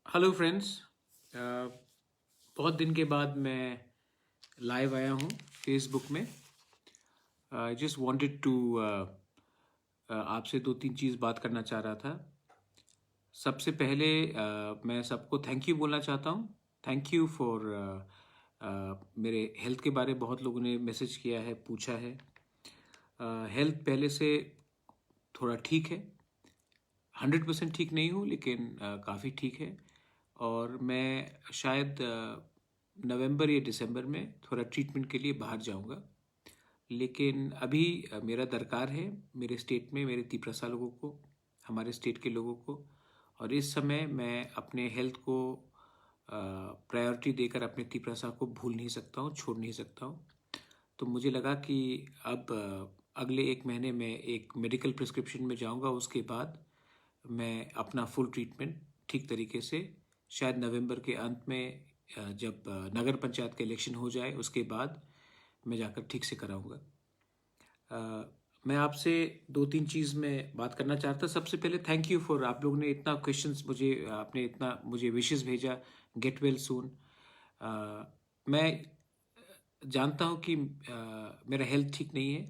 Hello friends. बहुत दिन के बाद मैं लाइव आया हूँ फेसबुक में। आई जस्ट वांटेड टू आपसे दो तीन चीज़ बात करना चाह रहा था। सबसे पहले मैं सबको थैंक यू बोलना चाहता हूँ। थैंक यू फॉर मेरे हेल्थ के बारे में बहुत लोगों ने मैसेज किया है, पूछा है। हेल्थ पहले से थोड़ा ठीक है, 100% ठीक नहीं हूँ लेकिन काफ़ी ठीक है। और मैं शायद नवंबर या दिसंबर में थोड़ा ट्रीटमेंट के लिए बाहर जाऊंगा। लेकिन अभी मेरा दरकार है मेरे स्टेट में, मेरे तिप्रसा लोगों को, हमारे स्टेट के लोगों को। और इस समय मैं अपने हेल्थ को प्रायोरिटी देकर अपने तिप्रसा को भूल नहीं सकता हूँ, छोड़ नहीं सकता हूँ। तो मुझे लगा कि अब अगले एक महीने में एक मेडिकल प्रिस्क्रिप्शन में जाऊंगा। उसके बाद मैं अपना फुल ट्रीटमेंट ठीक तरीके से शायद नवंबर के अंत में जब नगर पंचायत का इलेक्शन हो जाए उसके बाद मैं जाकर ठीक से कराऊंगा। मैं आपसे दो तीन चीज़ में बात करना चाहता। सबसे पहले थैंक यू फॉर, आप लोगों ने इतना क्वेश्चंस मुझे, आपने इतना मुझे विशेस भेजा, गेट वेल सून। मैं जानता हूँ कि मेरा हेल्थ ठीक नहीं है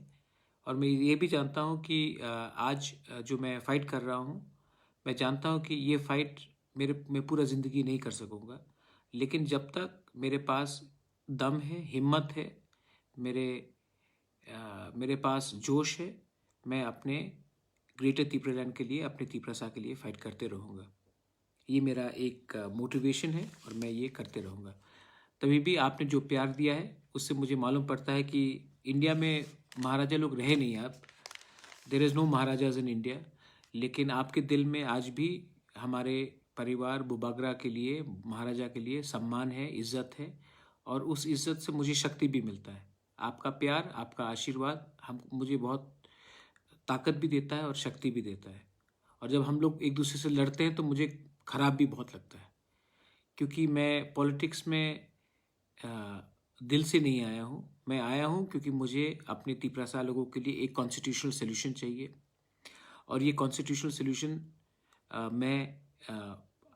और मैं ये भी जानता हूँ कि आज जो मैं फ़ाइट कर रहा हूँ, मैं जानता हूँ कि ये फ़ाइट मैं पूरा ज़िंदगी नहीं कर सकूँगा। लेकिन जब तक मेरे पास दम है, हिम्मत है, मेरे पास जोश है, मैं अपने ग्रेटर तिप्रलैंड के लिए, अपने तिप्रसा के लिए फ़ाइट करते रहूँगा। ये मेरा एक मोटिवेशन है और मैं ये करते रहूँगा। तभी भी आपने जो प्यार दिया है उससे मुझे मालूम पड़ता है कि इंडिया में महाराजा लोग रहे नहीं। आप, there is no maharajas in India. लेकिन आपके दिल में आज भी हमारे परिवार बुबागरा के लिए, महाराजा के लिए सम्मान है, इज्जत है। और उस इज्जत से मुझे शक्ति भी मिलता है। आपका प्यार, आपका आशीर्वाद मुझे बहुत ताकत भी देता है और शक्ति भी देता है। और जब हम लोग एक दूसरे से लड़ते हैं तो मुझे खराब भी बहुत लगता है, क्योंकि मैं पॉलिटिक्स में दिल से नहीं आया हूँ। मैं आया हूँ क्योंकि मुझे अपने तिप्रसा लोगों के लिए एक कॉन्स्टिट्यूशनल सोल्यूशन चाहिए। और ये कॉन्स्टिट्यूशनल सोल्यूशन मैं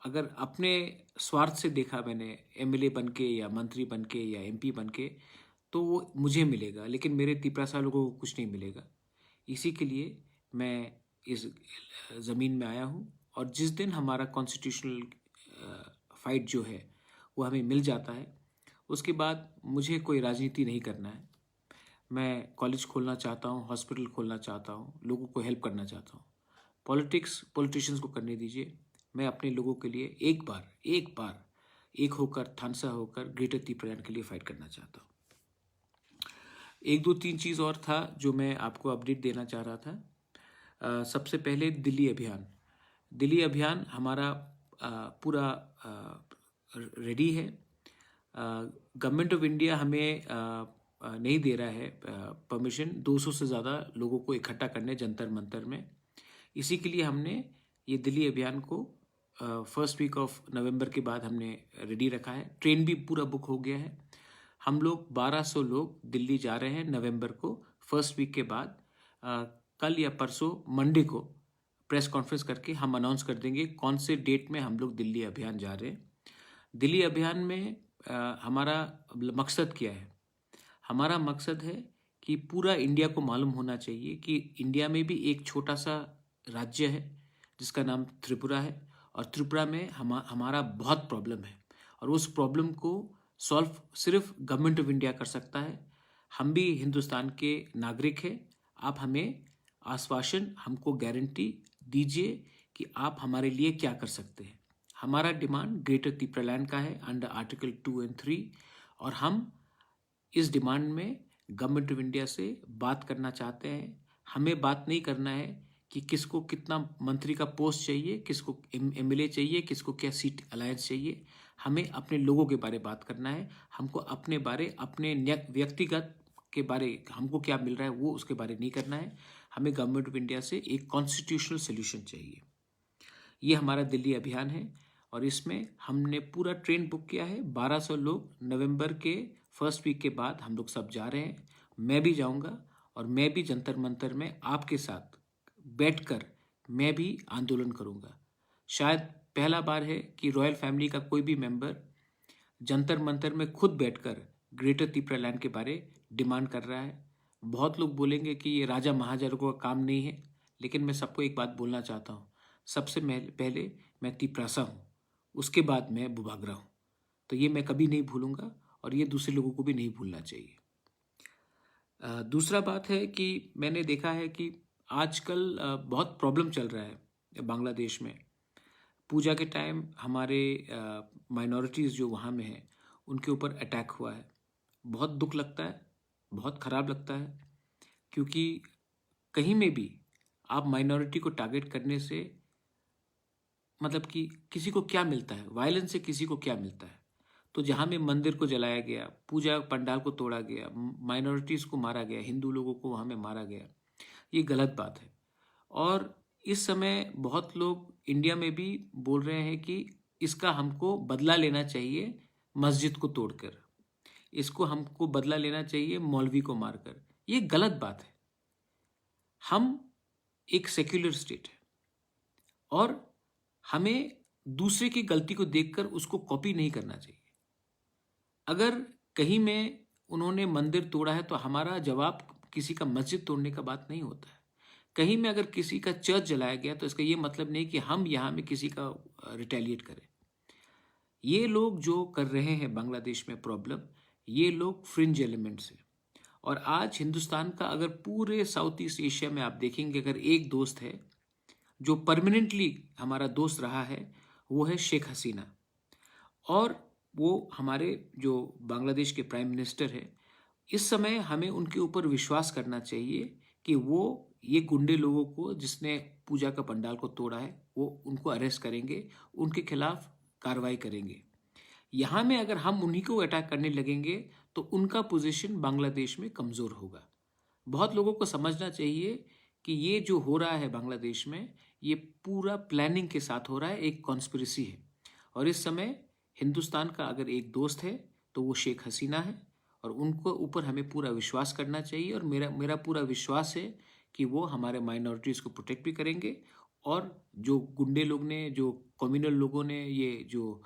अगर अपने स्वार्थ से देखा, मैंने एमएलए बन के या मंत्री बन के या एमपी बन के, तो वो मुझे मिलेगा लेकिन मेरे तिप्रसा लोगों को कुछ नहीं मिलेगा। इसी के लिए मैं इस ज़मीन में आया हूँ। और जिस दिन हमारा कॉन्स्टिट्यूशनल फाइट जो है वो हमें मिल जाता है, उसके बाद मुझे कोई राजनीति नहीं करना है। मैं कॉलेज खोलना चाहता हूँ, हॉस्पिटल खोलना चाहता हूँ, लोगों को हेल्प करना चाहता हूँ। पॉलिटिक्स पॉलिटिशियंस को करने दीजिए। मैं अपने लोगों के लिए एक होकर, थानसा होकर ग्रेटर तिप्रलैंड के लिए फाइट करना चाहता हूँ। एक दो तीन चीज़ और था जो मैं आपको अपडेट देना चाह रहा था। सबसे पहले दिल्ली अभियान हमारा पूरा रेडी है। गवर्नमेंट ऑफ इंडिया हमें नहीं दे रहा है परमिशन 200 से ज़्यादा लोगों को इकट्ठा करने जंतर मंतर में। इसी के लिए हमने ये दिल्ली अभियान को फर्स्ट वीक ऑफ नवंबर के बाद हमने रेडी रखा है। ट्रेन भी पूरा बुक हो गया है। हम लोग 1200 लोग दिल्ली जा रहे हैं नवंबर को, फर्स्ट वीक के बाद। कल या परसों मंडे को प्रेस कॉन्फ्रेंस करके हम अनाउंस कर देंगे कौन से डेट में हम लोग दिल्ली अभियान जा रहे हैं। दिल्ली अभियान में हमारा मकसद क्या है? हमारा मकसद है कि पूरा इंडिया को मालूम होना चाहिए कि इंडिया में भी एक छोटा सा राज्य है जिसका नाम त्रिपुरा है। और त्रिपुरा में हमारा बहुत प्रॉब्लम है और उस प्रॉब्लम को सॉल्व सिर्फ गवर्नमेंट ऑफ इंडिया कर सकता है। हम भी हिंदुस्तान के नागरिक हैं। आप हमें आश्वासन, हमको गारंटी दीजिए कि आप हमारे लिए क्या कर सकते हैं। हमारा डिमांड ग्रेटर तिप्रलैंड का है अंडर आर्टिकल 2 और 3। और हम इस डिमांड में गवर्नमेंट ऑफ इंडिया से बात करना चाहते हैं। हमें बात नहीं करना है कि किसको कितना मंत्री का पोस्ट चाहिए, किसको एमएलए चाहिए, किसको क्या सीट अलायंस चाहिए। हमें अपने लोगों के बारे बात करना है। हमको अपने बारे, अपने व्यक्तिगत के बारे, हमको क्या मिल रहा है वो उसके बारे नहीं करना है। हमें गवर्नमेंट ऑफ इंडिया से एक कॉन्स्टिट्यूशनल सोल्यूशन चाहिए। ये हमारा दिल्ली अभियान है और इसमें हमने पूरा ट्रेन बुक किया है। 1200 लोग नवंबर के फर्स्ट वीक के बाद हम लोग सब जा रहे हैं। मैं भी जाऊंगा और मैं भी जंतर मंतर में आपके साथ बैठकर मैं भी आंदोलन करूंगा। शायद पहला बार है कि रॉयल फैमिली का कोई भी मेंबर जंतर मंतर में खुद बैठकर ग्रेटर त्रिपुरा लैंड के बारे डिमांड कर रहा है। बहुत लोग बोलेंगे कि ये राजा महाराजाओं का काम नहीं है, लेकिन मैं सबको एक बात बोलना चाहता हूँ। सबसे पहले मैं तिपरासा हूँ, उसके बाद मैं बुबागरा हूँ। तो ये मैं कभी नहीं भूलूंगा और ये दूसरे लोगों को भी नहीं भूलना चाहिए। दूसरा बात है कि मैंने देखा है कि आजकल बहुत प्रॉब्लम चल रहा है बांग्लादेश में। पूजा के टाइम हमारे माइनॉरिटीज़ जो वहाँ में हैं उनके ऊपर अटैक हुआ है। बहुत दुख लगता है, बहुत ख़राब लगता है, क्योंकि कहीं में भी आप माइनॉरिटी को टारगेट करने से मतलब कि किसी को क्या मिलता है, वायलेंस से किसी को क्या मिलता है। तो जहाँ में मंदिर को जलाया गया, पूजा पंडाल को तोड़ा गया, माइनॉरिटीज़ को मारा गया, हिंदू लोगों को वहाँ में मारा गया, ये गलत बात है। और इस समय बहुत लोग इंडिया में भी बोल रहे हैं कि इसका हमको बदला लेना चाहिए मस्जिद को तोड़कर, इसको हमको बदला लेना चाहिए मौलवी को मारकर। ये गलत बात है। हम एक सेक्युलर स्टेट है और हमें दूसरे की गलती को देखकर उसको कॉपी नहीं करना चाहिए। अगर कहीं में उन्होंने मंदिर तोड़ा है तो हमारा जवाब किसी का मस्जिद तोड़ने का बात नहीं होता है। कहीं में अगर किसी का चर्च जलाया गया तो इसका ये मतलब नहीं कि हम यहाँ में किसी का रिटेलिएट करें। ये लोग जो कर रहे हैं बांग्लादेश में प्रॉब्लम, ये लोग फ्रिंज एलिमेंट्स हैं। और आज हिंदुस्तान का अगर पूरे साउथ ईस्ट एशिया में आप देखेंगे, अगर एक दोस्त है जो परमानेंटली हमारा दोस्त रहा है, वो है शेख हसीना। और वो हमारे जो बांग्लादेश के प्राइम मिनिस्टर है, इस समय हमें उनके ऊपर विश्वास करना चाहिए कि वो ये गुंडे लोगों को जिसने पूजा का पंडाल को तोड़ा है वो उनको अरेस्ट करेंगे, उनके खिलाफ कार्रवाई करेंगे। यहाँ में अगर हम उन्हीं को अटैक करने लगेंगे तो उनका पोजीशन बांग्लादेश में कमज़ोर होगा। बहुत लोगों को समझना चाहिए कि ये जो हो रहा है बांग्लादेश में, ये पूरा प्लानिंग के साथ हो रहा है, एक कॉन्स्पिरेसी है। और इस समय हिंदुस्तान का अगर एक दोस्त है तो वो शेख हसीना है और उनको ऊपर हमें पूरा विश्वास करना चाहिए। और मेरा पूरा विश्वास है कि वो हमारे माइनॉरिटीज़ को प्रोटेक्ट भी करेंगे और जो गुंडे लोग ने, जो कम्युनल लोगों ने ये जो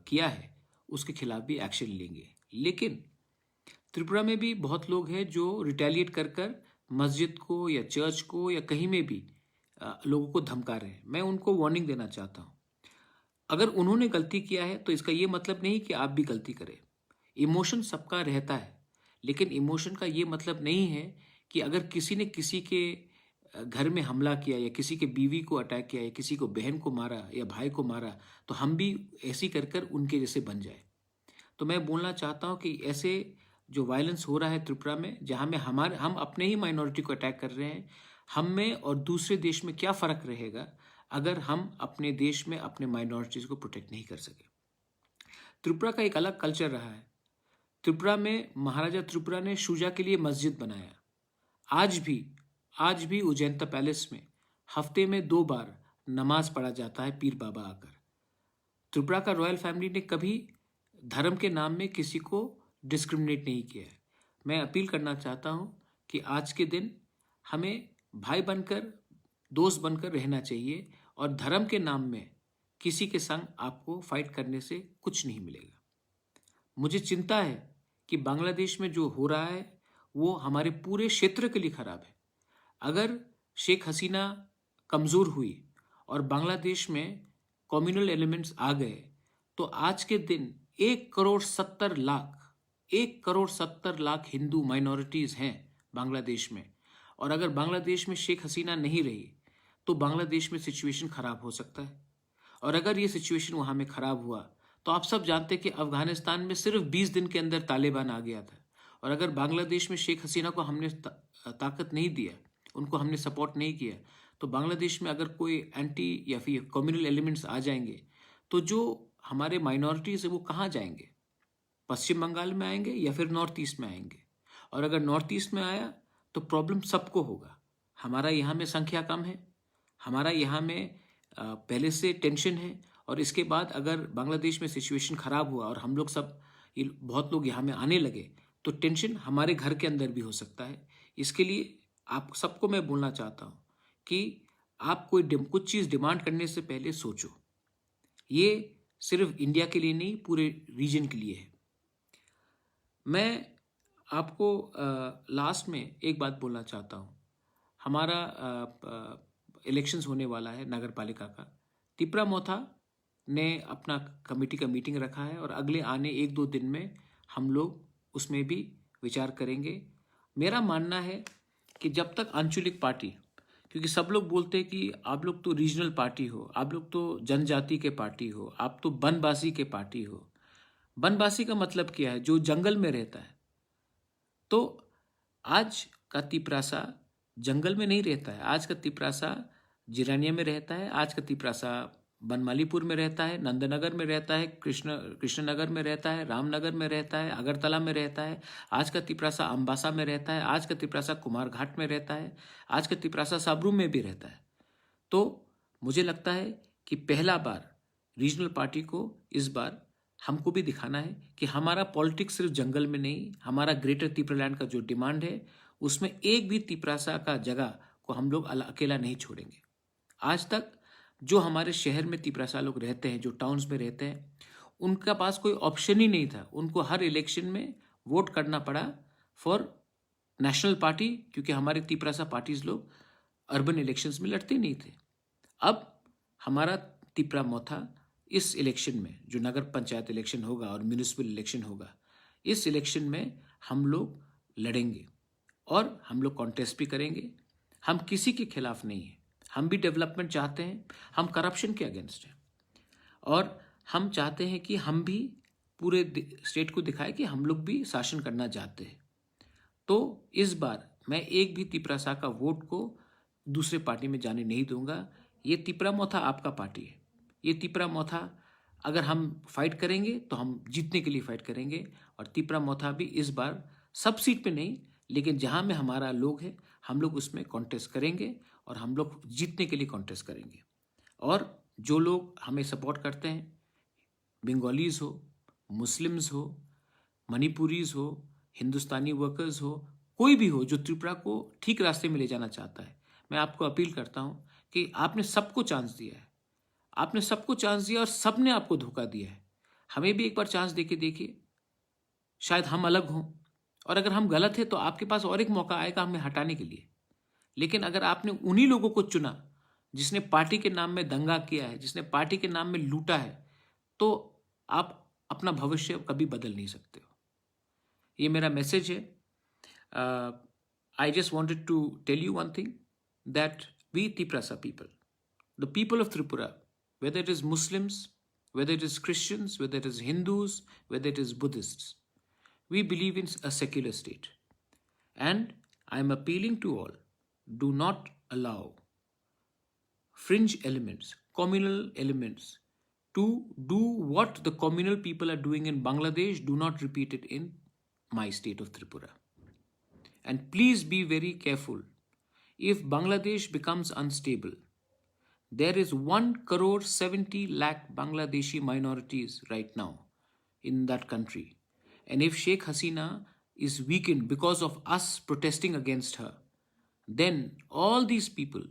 किया है उसके खिलाफ भी एक्शन लेंगे। लेकिन त्रिपुरा में भी बहुत लोग हैं जो रिटेलिएट कर कर मस्जिद को या चर्च को या कहीं में भी लोगों को धमका रहे हैं। मैं उनको वार्निंग देना चाहता हूँ, अगर उन्होंने गलती किया है तो इसका ये मतलब नहीं कि आप भी गलती करें। इमोशन सबका रहता है, लेकिन इमोशन का ये मतलब नहीं है कि अगर किसी ने किसी के घर में हमला किया या किसी के बीवी को अटैक किया या किसी को बहन को मारा या भाई को मारा तो हम भी ऐसी कर कर उनके जैसे बन जाए। तो मैं बोलना चाहता हूँ कि ऐसे जो वायलेंस हो रहा है त्रिपुरा में, जहाँ में हम अपने ही माइनॉरिटी को अटैक कर रहे हैं, हम में और दूसरे देश में क्या फ़र्क रहेगा अगर हम अपने देश में अपने माइनॉरिटीज़ को प्रोटेक्ट नहीं कर सके। त्रिपुरा का एक अलग कल्चर रहा है। त्रिपुरा में महाराजा त्रिपुरा ने शुजा के लिए मस्जिद बनाया। आज भी उज्जैनता पैलेस में हफ्ते में 2 बार नमाज पढ़ा जाता है पीर बाबा आकर। त्रिपुरा का रॉयल फैमिली ने कभी धर्म के नाम में किसी को डिस्क्रिमिनेट नहीं किया है। मैं अपील करना चाहता हूँ कि आज के दिन हमें भाई बनकर, दोस्त बनकर रहना चाहिए और धर्म के नाम में किसी के संग आपको फाइट करने से कुछ नहीं मिलेगा। मुझे चिंता है कि बांग्लादेश में जो हो रहा है वो हमारे पूरे क्षेत्र के लिए खराब है। अगर शेख हसीना कमज़ोर हुई और बांग्लादेश में कम्युनल एलिमेंट्स आ गए तो आज के दिन 1 करोड़ 70 लाख हिंदू माइनॉरिटीज़ हैं बांग्लादेश में। और अगर बांग्लादेश में शेख हसीना नहीं रही तो बांग्लादेश में सिचुएशन ख़राब हो सकता है। और अगर ये सिचुएशन वहाँ में ख़राब हुआ तो आप सब जानते हैं कि अफ़गानिस्तान में सिर्फ 20 दिन के अंदर तालिबान आ गया था। और अगर बांग्लादेश में शेख हसीना को हमने ताकत नहीं दिया, उनको हमने सपोर्ट नहीं किया, तो बांग्लादेश में अगर कोई एंटी या फिर कम्युनल एलिमेंट्स आ जाएंगे तो जो हमारे माइनॉरिटीज़ है वो कहाँ जाएंगे? पश्चिम बंगाल में आएंगे या फिर नॉर्थ ईस्ट में आएंगे। और अगर नॉर्थ ईस्ट में आया तो प्रॉब्लम सबको होगा। हमारा यहाँ में संख्या कम है, हमारा यहाँ में पहले से टेंशन है, और इसके बाद अगर बांग्लादेश में सिचुएशन ख़राब हुआ और हम लोग सब बहुत लोग यहाँ में आने लगे तो टेंशन हमारे घर के अंदर भी हो सकता है। इसके लिए आप सबको मैं बोलना चाहता हूँ कि आप कुछ चीज़ डिमांड करने से पहले सोचो। ये सिर्फ इंडिया के लिए नहीं, पूरे रीजन के लिए है। मैं आपको लास्ट में एक बात बोलना चाहता हूँ। हमारा इलेक्शंस होने वाला है नगर पालिका का। तिपरा मोथा ने अपना कमेटी का मीटिंग रखा है और अगले आने 1-2 दिन में हम लोग उसमें भी विचार करेंगे। मेरा मानना है कि जब तक आंचलिक पार्टी, क्योंकि सब लोग बोलते हैं कि आप लोग तो रीजनल पार्टी हो, आप लोग तो जनजाति के पार्टी हो, आप तो बनवासी के पार्टी हो। बनवासी का मतलब क्या है? जो जंगल में रहता है। तो आज का तिपरासा जंगल में नहीं रहता है। आज का तिपरासा जिरानिया में रहता है। आज का तिपरासा बनमालीपुर में रहता है, नंदनगर में रहता है, कृष्णनगर में रहता है, रामनगर में रहता है, अगरतला में रहता है। आज का तिपरासा अम्बासा में रहता है। आज का तिपरासा कुमारघाट में रहता है। आज का तिपरासा साबरू में भी रहता है। तो मुझे लगता है कि पहला बार रीजनल पार्टी को इस बार हमको भी दिखाना है कि हमारा पॉलिटिक्स सिर्फ जंगल में नहीं, हमारा ग्रेटर तिपरालैंड का जो डिमांड है उसमें एक भी तिपरासा का जगह को हम लोग अकेला नहीं छोड़ेंगे। आज तक जो हमारे शहर में तिपरासा लोग रहते हैं, जो टाउन्स में रहते हैं, उनका पास कोई ऑप्शन ही नहीं था। उनको हर इलेक्शन में वोट करना पड़ा फॉर नेशनल पार्टी, क्योंकि हमारे तिपरासा पार्टीज लोग अर्बन इलेक्शंस में लड़ते नहीं थे। अब हमारा तिपरा मोथा इस इलेक्शन में, जो नगर पंचायत इलेक्शन होगा और म्यूनिसिपल इलेक्शन होगा, इस इलेक्शन में हम लोग लड़ेंगे और हम लोग कॉन्टेस्ट भी करेंगे। हम किसी के खिलाफ नहीं हैं। हम भी डेवलपमेंट चाहते हैं। हम करप्शन के अगेंस्ट हैं और हम चाहते हैं कि हम भी पूरे स्टेट को दिखाएं कि हम लोग भी शासन करना चाहते हैं। तो इस बार मैं एक भी तिपरासा का वोट को दूसरे पार्टी में जाने नहीं दूंगा। ये तिपरा मोथा आपका पार्टी है। ये तिपरा मोथा अगर हम फाइट करेंगे तो हम जीतने के लिए फाइट करेंगे और तिपरा मोथा भी इस बार सब सीट पे नहीं, लेकिन जहां में हमारा लोग है हम लोग उसमें कॉन्टेस्ट करेंगे और हम लोग जीतने के लिए कॉन्टेस्ट करेंगे। और जो लोग हमें सपोर्ट करते हैं, बंगालीज हो, मुस्लिम्स हो, मणिपुरीज हो, हिंदुस्तानी वर्कर्स हो, कोई भी हो जो त्रिपुरा को ठीक रास्ते में ले जाना चाहता है, मैं आपको अपील करता हूं कि आपने सबको चांस दिया है। आपने सबको चांस दिया और सबने आपको धोखा दिया है। हमें भी एक बार चांस देके देखिए, शायद हम अलग हों और अगर हम गलत है तो आपके पास और एक मौका आएगा हमें हटाने के लिए। लेकिन अगर आपने उन्हीं लोगों को चुना जिसने पार्टी के नाम में दंगा किया है, जिसने पार्टी के नाम में लूटा है, तो आप अपना भविष्य कभी बदल नहीं सकते हो। ये मेरा मैसेज है। I just wanted to tell you one thing, that we Tiprasa people, the people of Tripura, whether it is Muslims, whether it is Christians, whether it is Hindus, whether it is Buddhists, we believe in a secular state. And I am appealing to all, do not allow fringe elements, communal elements, to do what the communal people are doing in Bangladesh. Do not repeat it in my state of Tripura. And please be very careful. If Bangladesh becomes unstable, there is 1.70 lakh Bangladeshi minorities right now in that country. And if Sheikh Hasina is weakened because of us protesting against her, then all these people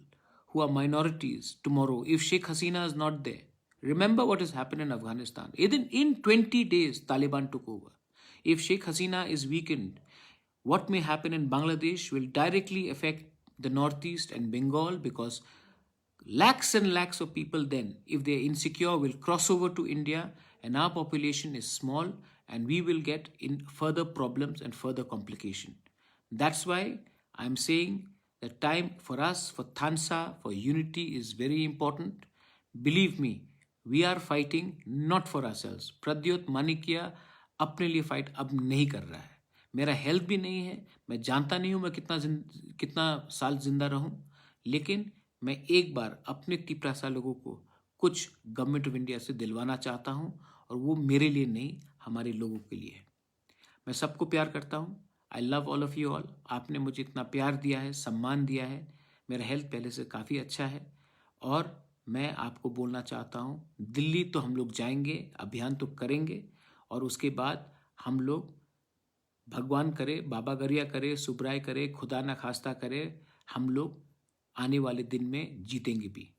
who are minorities tomorrow, if Sheikh Hasina is not there, remember what has happened in Afghanistan. Even in 20 days, Taliban took over. If Sheikh Hasina is weakened, what may happen in Bangladesh will directly affect the Northeast and Bengal, because lakhs and lakhs of people then, if they are insecure, will cross over to India, and our population is small and we will get in further problems and further complication. That's why I'm saying the time for us, for Thansa, for unity is very important. Believe me, we are fighting not for ourselves. Pradyot Manikya अपने लिए fight अब नहीं कर रहा है। मेरा health भी नहीं है, मैं जानता नहीं हूं मैं कितना साल जिंदा रहूं, लेकिन मैं एक बार अपने तिपरासा लोगों को कुछ गवर्नमेंट ऑफ इंडिया से दिलवाना चाहता हूं, और वो मेरे लिए नहीं, हमारे लोगों के लिए है। मैं सबको प्यार करता हूं। I love all of you all. आपने मुझे इतना प्यार दिया है, सम्मान दिया है। मेरा हेल्थ पहले से काफ़ी अच्छा है और मैं आपको बोलना चाहता हूं, दिल्ली तो हम लोग जाएंगे, अभियान तो करेंगे, और उसके बाद हम लोग, भगवान करे, बाबा गरिया करे, सुब्राय करे, खुदा ना खास्ता करे, हम लोग आने वाले दिन में जीतेंगे भी।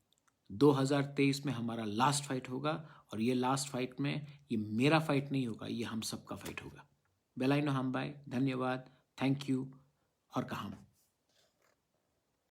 2023 में हमारा लास्ट फाइट होगा और ये लास्ट फाइट में ये मेरा फाइट नहीं होगा, ये हम सबका फाइट होगा। बेलाइनो हम बाय, धन्यवाद, थैंक यू और कहाम।